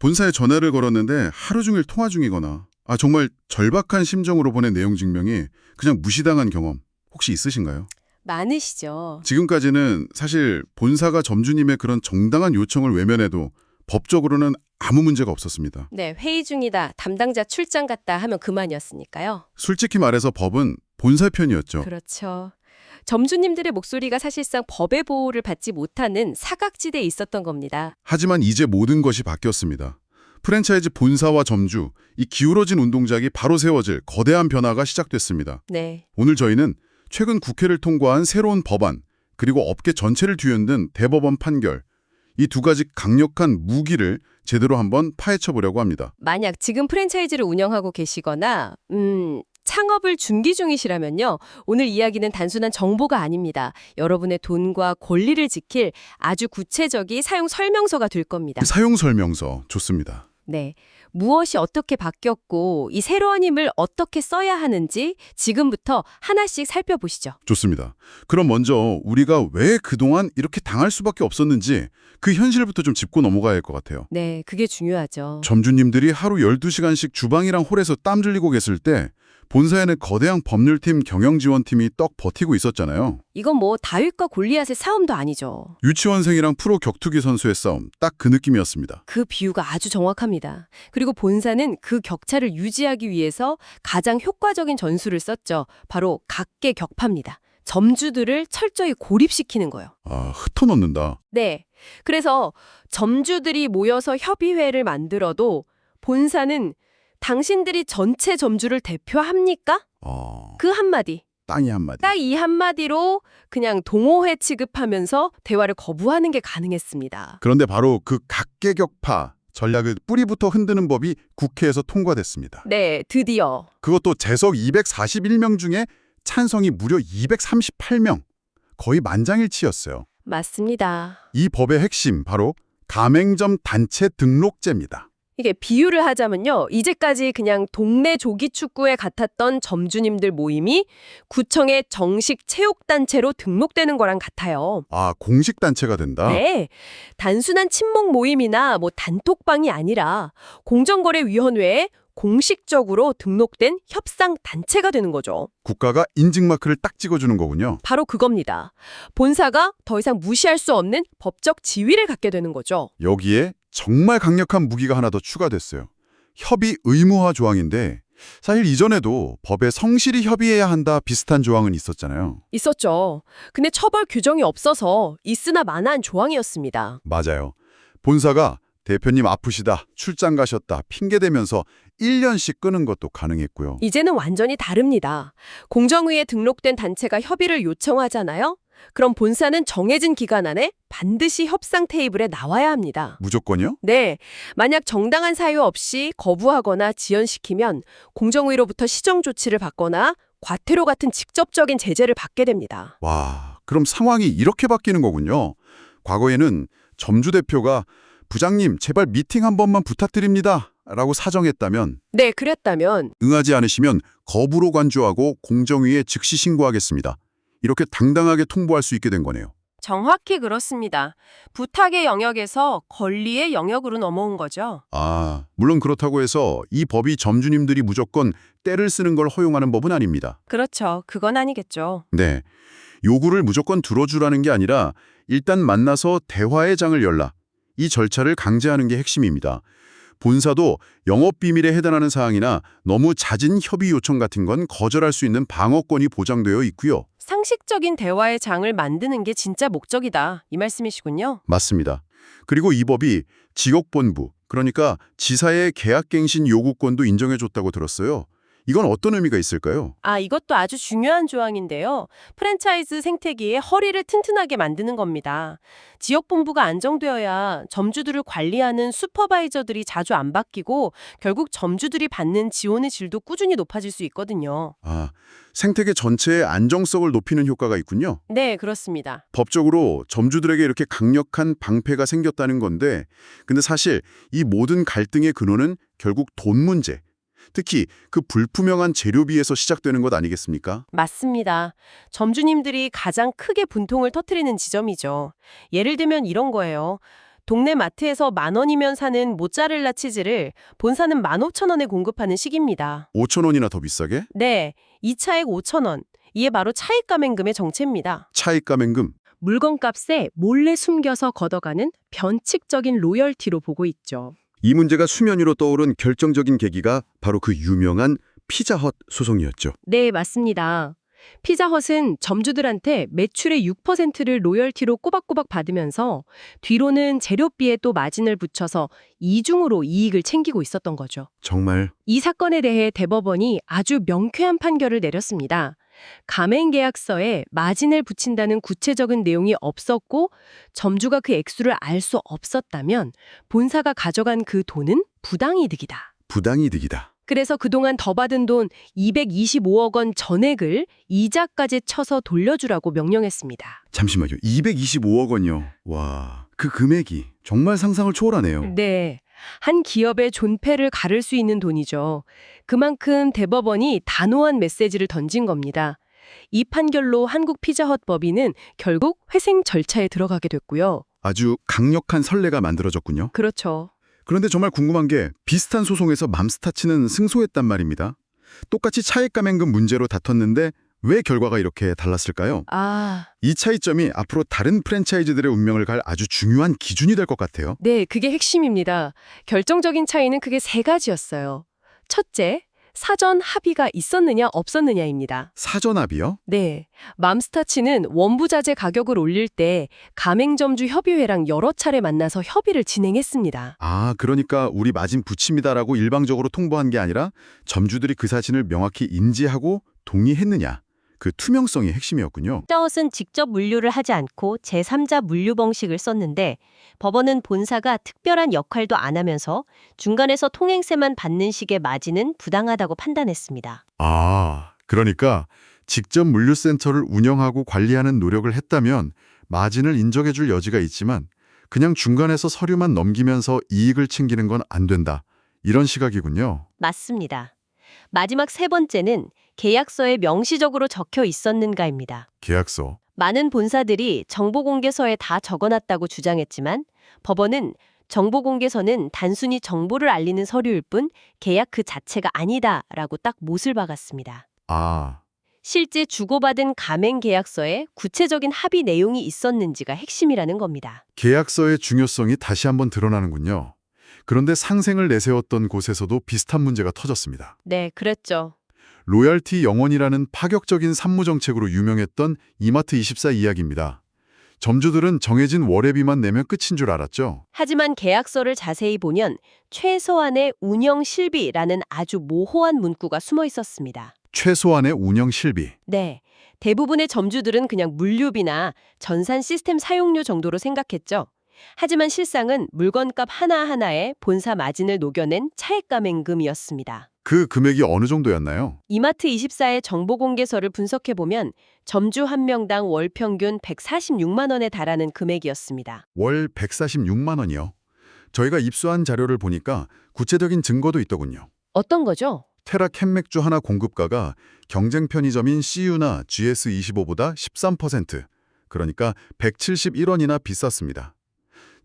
본사에 전화를 걸었는데 하루 종일 통화 중이거나 정말 절박한 심정으로 보낸 내용 증명이 그냥 무시당한 경험 혹시 있으신가요? 많으시죠. 지금까지는 사실 본사가 점주님의 그런 정당한 요청을 외면해도 법적으로는 아무 문제가 없었습니다. 네, 회의 중이다, 담당자 출장 갔다 하면 그만이었으니까요. 솔직히 말해서 법은 본사 편이었죠. 그렇죠. 점주님들의 목소리가 사실상 법의 보호를 받지 못하는 사각지대에 있었던 겁니다. 하지만 이제 모든 것이 바뀌었습니다. 프랜차이즈 본사와 점주, 이 기울어진 운동장이 바로 세워질 거대한 변화가 시작됐습니다. 네, 오늘 저희는 최근 국회를 통과한 새로운 법안, 그리고 업계 전체를 뒤흔든 대법원 판결, 이 두 가지 강력한 무기를 제대로 한번 파헤쳐 보려고 합니다. 만약 지금 프랜차이즈를 운영하고 계시거나 창업을 준비 중이시라면요. 오늘 이야기는 단순한 정보가 아닙니다. 여러분의 돈과 권리를 지킬 아주 구체적인 사용 설명서가 될 겁니다. 사용 설명서 좋습니다. 네. 무엇이 어떻게 바뀌었고 이 새로운 힘을 어떻게 써야 하는지 지금부터 하나씩 살펴보시죠. 좋습니다. 그럼 먼저 우리가 왜 그동안 이렇게 당할 수밖에 없었는지 그 현실부터 좀 짚고 넘어가야 할 것 같아요. 네, 그게 중요하죠. 점주님들이 하루 12시간씩 주방이랑 홀에서 땀 흘리고 계실 때 본사에는 거대한 법률팀, 경영지원팀이 떡 버티고 있었잖아요. 이건 뭐 다윗과 골리앗의 싸움도 아니죠. 유치원생이랑 프로 격투기 선수의 싸움, 딱 그 느낌이었습니다. 그 비유가 아주 정확합니다. 그리고 본사는 그 격차를 유지하기 위해서 가장 효과적인 전술을 썼죠. 바로 각계격파입니다. 점주들을 철저히 고립시키는 거예요. 흩어놓는다. 네. 그래서 점주들이 모여서 협의회를 만들어도 본사는 당신들이 전체 점주를 대표합니까? 그 한마디. 땅이 한마디. 딱 이 한마디로 그냥 동호회 취급하면서 대화를 거부하는 게 가능했습니다. 그런데 바로 그 각계격파 전략의 뿌리부터 흔드는 법이 국회에서 통과됐습니다. 네, 드디어. 그것도 재석 241명 중에 찬성이 무려 238명. 거의 만장일치였어요. 맞습니다. 이 법의 핵심 바로 가맹점 단체 등록제입니다. 이게 비유를 하자면요. 이제까지 그냥 동네 조기축구에 같았던 점주님들 모임이 구청의 정식 체육단체로 등록되는 거랑 같아요. 공식 단체가 된다? 네. 단순한 친목 모임이나 단톡방이 아니라 공정거래위원회에 공식적으로 등록된 협상단체가 되는 거죠. 국가가 인증마크를 딱 찍어주는 거군요. 바로 그겁니다. 본사가 더 이상 무시할 수 없는 법적 지위를 갖게 되는 거죠. 여기에 정말 강력한 무기가 하나 더 추가됐어요. 협의 의무화 조항인데 사실 이전에도 법에 성실히 협의해야 한다 비슷한 조항은 있었잖아요. 있었죠. 근데 처벌 규정이 없어서 있으나 마나한 조항이었습니다. 맞아요. 본사가 대표님 아프시다, 출장 가셨다 핑계대면서 1년씩 끄는 것도 가능했고요. 이제는 완전히 다릅니다. 공정위에 등록된 단체가 협의를 요청하잖아요. 그럼 본사는 정해진 기간 안에 반드시 협상 테이블에 나와야 합니다. 무조건이요? 네, 만약 정당한 사유 없이 거부하거나 지연시키면 공정위로부터 시정 조치를 받거나 과태료 같은 직접적인 제재를 받게 됩니다. 와, 그럼 상황이 이렇게 바뀌는 거군요. 과거에는 점주 대표가 부장님 제발 미팅 한 번만 부탁드립니다 라고 사정했다면 네, 그랬다면 응하지 않으시면 거부로 간주하고 공정위에 즉시 신고하겠습니다. 이렇게 당당하게 통보할 수 있게 된 거네요. 정확히 그렇습니다. 부탁의 영역에서 권리의 영역으로 넘어온 거죠. 물론 그렇다고 해서 이 법이 점주님들이 무조건 때를 쓰는 걸 허용하는 법은 아닙니다. 그렇죠. 그건 아니겠죠. 네, 요구를 무조건 들어주라는 게 아니라 일단 만나서 대화의 장을 열라. 이 절차를 강제하는 게 핵심입니다. 본사도 영업비밀에 해당하는 사항이나 너무 잦은 협의 요청 같은 건 거절할 수 있는 방어권이 보장되어 있고요. 상식적인 대화의 장을 만드는 게 진짜 목적이다. 이 말씀이시군요. 맞습니다. 그리고 이 법이 지역본부, 그러니까 지사의 계약갱신 요구권도 인정해줬다고 들었어요. 이건 어떤 의미가 있을까요? 이것도 아주 중요한 조항인데요. 프랜차이즈 생태계의 허리를 튼튼하게 만드는 겁니다. 지역본부가 안정되어야 점주들을 관리하는 슈퍼바이저들이 자주 안 바뀌고 결국 점주들이 받는 지원의 질도 꾸준히 높아질 수 있거든요. 생태계 전체의 안정성을 높이는 효과가 있군요. 네, 그렇습니다. 법적으로 점주들에게 이렇게 강력한 방패가 생겼다는 건데, 근데 사실 이 모든 갈등의 근원은 결국 돈 문제, 특히 그 불투명한 재료비에서 시작되는 것 아니겠습니까? 맞습니다. 점주님들이 가장 크게 분통을 터뜨리는 지점이죠. 예를 들면 이런 거예요. 동네 마트에서 10,000원이면 사는 모짜렐라 치즈를 본사는 15,000원에 공급하는 시기입니다. 5,000원이나 더 비싸게? 네, 이 차액 5,000원. 이게 바로 차익 가맹금의 정체입니다. 차익 가맹금. 물건값에 몰래 숨겨서 걷어가는 변칙적인 로열티로 보고 있죠. 이 문제가 수면 위로 떠오른 결정적인 계기가 바로 그 유명한 피자헛 소송이었죠. 네, 맞습니다. 피자헛은 점주들한테 매출의 6%를 로열티로 꼬박꼬박 받으면서 뒤로는 재료비에 또 마진을 붙여서 이중으로 이익을 챙기고 있었던 거죠. 정말 이 사건에 대해 대법원이 아주 명쾌한 판결을 내렸습니다. 가맹계약서에 마진을 붙인다는 구체적인 내용이 없었고 점주가 그 액수를 알 수 없었다면 본사가 가져간 그 돈은 부당이득이다. 부당이득이다. 그래서 그동안 더 받은 돈 225억 원 전액을 이자까지 쳐서 돌려주라고 명령했습니다. 잠시만요. 225억 원이요. 와, 그 금액이 정말 상상을 초월하네요. 네. 한 기업의 존폐를 가를 수 있는 돈이죠. 그만큼 대법원이 단호한 메시지를 던진 겁니다. 이 판결로 한국 피자헛 법인은 결국 회생 절차에 들어가게 됐고요. 아주 강력한 선례가 만들어졌군요. 그렇죠. 그런데 정말 궁금한 게 비슷한 소송에서 맘스타치는 승소했단 말입니다. 똑같이 차익 가맹금 문제로 다퉜는데 왜 결과가 이렇게 달랐을까요? 이 차이점이 앞으로 다른 프랜차이즈들의 운명을 갈 아주 중요한 기준이 될 것 같아요. 네, 그게 핵심입니다. 결정적인 차이는 크게 세 가지였어요. 첫째, 사전 합의가 있었느냐 없었느냐입니다. 사전합의요? 네, 맘스타치는 원부자재 가격을 올릴 때 가맹점주 협의회랑 여러 차례 만나서 협의를 진행했습니다. 아, 그러니까 우리 마진 붙입니다라고 일방적으로 통보한 게 아니라 점주들이 그 사실을 명확히 인지하고 동의했느냐. 그 투명성이 핵심이었군요. 피자헛은 직접 물류를 하지 않고 제3자 물류 방식을 썼는데 법원은 본사가 특별한 역할도 안 하면서 중간에서 통행세만 받는 식의 마진은 부당하다고 판단했습니다. 아, 그러니까 직접 물류센터를 운영하고 관리하는 노력을 했다면 마진을 인정해줄 여지가 있지만 그냥 중간에서 서류만 넘기면서 이익을 챙기는 건 안 된다. 이런 시각이군요. 맞습니다. 마지막 세 번째는 계약서에 명시적으로 적혀 있었는가입니다. 계약서. 많은 본사들이 정보공개서에 다 적어놨다고 주장했지만 법원은 정보공개서는 단순히 정보를 알리는 서류일 뿐 계약 그 자체가 아니다라고 딱 못을 박았습니다. 아, 실제 주고받은 가맹 계약서에 구체적인 합의 내용이 있었는지가 핵심이라는 겁니다. 계약서의 중요성이 다시 한번 드러나는군요. 그런데 상생을 내세웠던 곳에서도 비슷한 문제가 터졌습니다. 네, 그랬죠. 로열티 영원이라는 파격적인 산무정책으로 유명했던 이마트24 이야기입니다. 점주들은 정해진 월회비만 내면 끝인 줄 알았죠. 하지만 계약서를 자세히 보면 최소한의 운영 실비라는 아주 모호한 문구가 숨어 있었습니다. 최소한의 운영 실비. 네, 대부분의 점주들은 그냥 물류비나 전산 시스템 사용료 정도로 생각했죠. 하지만 실상은 물건값 하나하나에 본사 마진을 녹여낸 차액 가맹금이었습니다. 그 금액이 어느 정도였나요? 이마트24의 정보공개서를 분석해보면 점주 한 명당 월 평균 146만 원에 달하는 금액이었습니다. 월 146만 원이요. 저희가 입수한 자료를 보니까 구체적인 증거도 있더군요. 어떤 거죠? 테라 캔맥주 하나 공급가가 경쟁 편의점인 CU나 GS25보다 13%, 그러니까 171원이나 비쌌습니다.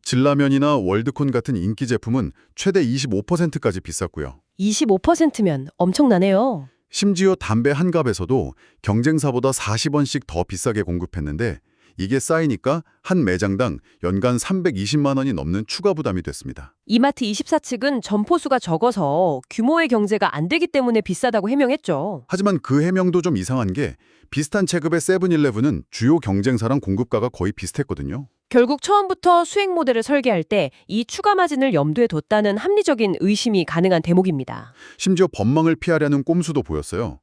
진라면이나 월드콘 같은 인기 제품은 최대 25%까지 비쌌고요. 25%면 엄청나네요. 심지어 담배 한 갑에서도 경쟁사보다 40원씩 더 비싸게 공급했는데 이게 쌓이니까 한 매장당 연간 320만 원이 넘는 추가 부담이 됐습니다. 이마트24 측은 점포수가 적어서 규모의 경제가 안 되기 때문에 비싸다고 해명했죠. 하지만 그 해명도 좀 이상한 게 비슷한 체급의 세븐일레븐은 주요 경쟁사랑 공급가가 거의 비슷했거든요. 결국 처음부터 수익 모델을 설계할 때 이 추가 마진을 염두에 뒀다는 합리적인 의심이 가능한 대목입니다. 심지어 법망을 피하려는 꼼수도 보였어요.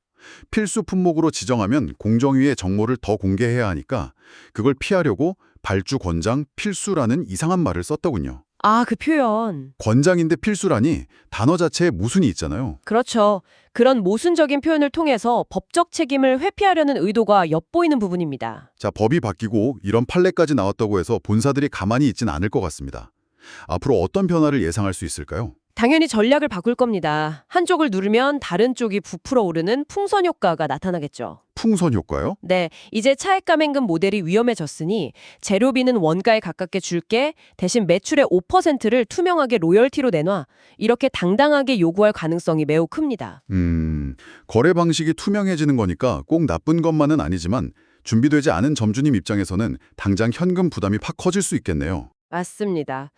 필수 품목으로 지정하면 공정위에 정보를 더 공개해야 하니까 그걸 피하려고 발주 권장 필수라는 이상한 말을 썼더군요. 아, 그 표현. 권장인데 필수라니 단어 자체에 모순이 있잖아요. 그렇죠. 그런 모순적인 표현을 통해서 법적 책임을 회피하려는 의도가 엿보이는 부분입니다. 자, 법이 바뀌고 이런 판례까지 나왔다고 해서 본사들이 가만히 있진 않을 것 같습니다. 앞으로 어떤 변화를 예상할 수 있을까요? 당연히 전략을 바꿀 겁니다. 한쪽을 누르면 다른 쪽이 부풀어 오르는 풍선 효과가 나타나겠죠. 풍선 효과요? 네, 이제 차액 감행금 모델이 위험해졌으니 재료비는 원가에 가깝게 줄게 대신 매출의 5%를 투명하게 로열티로 내놔. 이렇게 당당하게 요구할 가능성이 매우 큽니다. 거래 방식이 투명해지는 거니까 꼭 나쁜 것만은 아니지만 준비되지 않은 점주님 입장에서는 당장 현금 부담이 팍 커질 수 있겠네요. 맞습니다.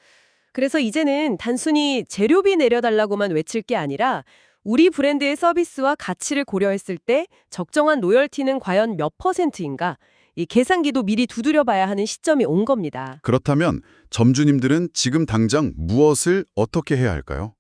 그래서 이제는 단순히 재료비 내려달라고만 외칠 게 아니라 우리 브랜드의 서비스와 가치를 고려했을 때 적정한 로열티는 과연 몇 %인가? 이 계산기도 미리 두드려 봐야 하는 시점이 온 겁니다. 그렇다면 점주님들은 지금 당장 무엇을 어떻게 해야 할까요?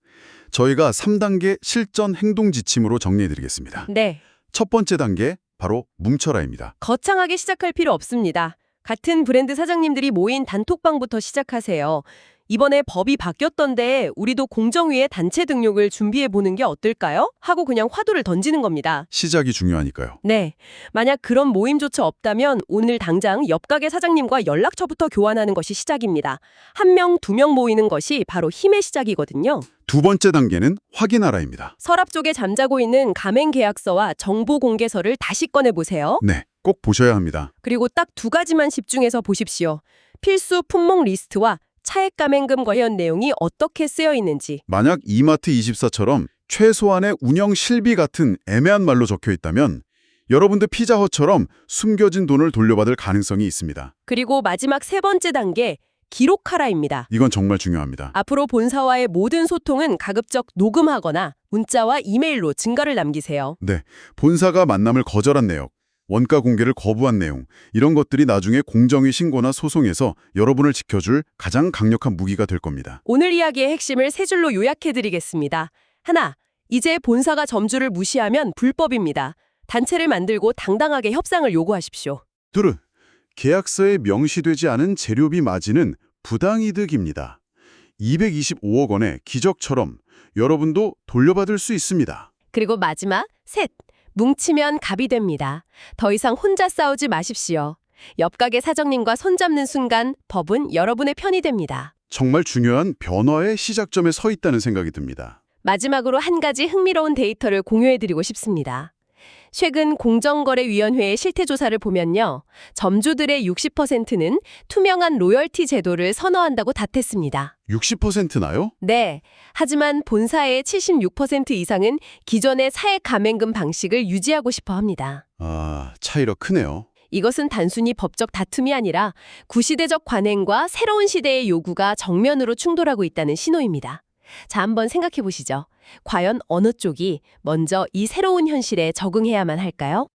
저희가 3단계 실전 행동 지침으로 정리해드리겠습니다. 네, 첫 번째 단계, 바로 뭉쳐라입니다. 거창하게 시작할 필요 없습니다. 같은 브랜드 사장님들이 모인 단톡방부터 시작하세요. 이번에 법이 바뀌었던데 우리도 공정위에 단체 등록을 준비해보는 게 어떨까요? 하고 그냥 화두를 던지는 겁니다. 시작이 중요하니까요. 네, 만약 그런 모임조차 없다면 오늘 당장 옆 가게 사장님과 연락처부터 교환하는 것이 시작입니다. 1명, 2명 모이는 것이 바로 힘의 시작이거든요. 두 번째 단계는 확인하라입니다. 서랍 쪽에 잠자고 있는 가맹 계약서와 정보 공개서를 다시 꺼내보세요. 네, 꼭 보셔야 합니다. 그리고 딱 2가지만 집중해서 보십시오. 필수 품목 리스트와 차액 가맹금 관련 내용이 어떻게 쓰여 있는지. 만약 이마트24처럼 최소한의 운영 실비 같은 애매한 말로 적혀 있다면 여러분들 피자헛처럼 숨겨진 돈을 돌려받을 가능성이 있습니다. 그리고 마지막 3번째 단계, 기록하라입니다. 이건 정말 중요합니다. 앞으로 본사와의 모든 소통은 가급적 녹음하거나 문자와 이메일로 증거를 남기세요. 네, 본사가 만남을 거절한 내역, 원가 공개를 거부한 내용, 이런 것들이 나중에 공정위 신고나 소송에서 여러분을 지켜줄 가장 강력한 무기가 될 겁니다. 오늘 이야기의 핵심을 3줄로 요약해드리겠습니다. 하나, 이제 본사가 점주를 무시하면 불법입니다. 단체를 만들고 당당하게 협상을 요구하십시오. 둘, 계약서에 명시되지 않은 재료비 마진은 부당이득입니다. 225억 원의 기적처럼 여러분도 돌려받을 수 있습니다. 그리고 마지막, 셋, 뭉치면 갑이 됩니다. 더 이상 혼자 싸우지 마십시오. 옆 가게 사장님과 손잡는 순간 법은 여러분의 편이 됩니다. 정말 중요한 변화의 시작점에 서 있다는 생각이 듭니다. 마지막으로 한 가지 흥미로운 데이터를 공유해드리고 싶습니다. 최근 공정거래위원회의 실태조사를 보면요. 점주들의 60%는 투명한 로열티 제도를 선호한다고 답했습니다. 60%나요? 네. 하지만 본사의 76% 이상은 기존의 사액 가맹금 방식을 유지하고 싶어 합니다. 아, 차이가 크네요. 이것은 단순히 법적 다툼이 아니라 구시대적 관행과 새로운 시대의 요구가 정면으로 충돌하고 있다는 신호입니다. 자, 한번 생각해 보시죠. 과연 어느 쪽이 먼저 이 새로운 현실에 적응해야만 할까요?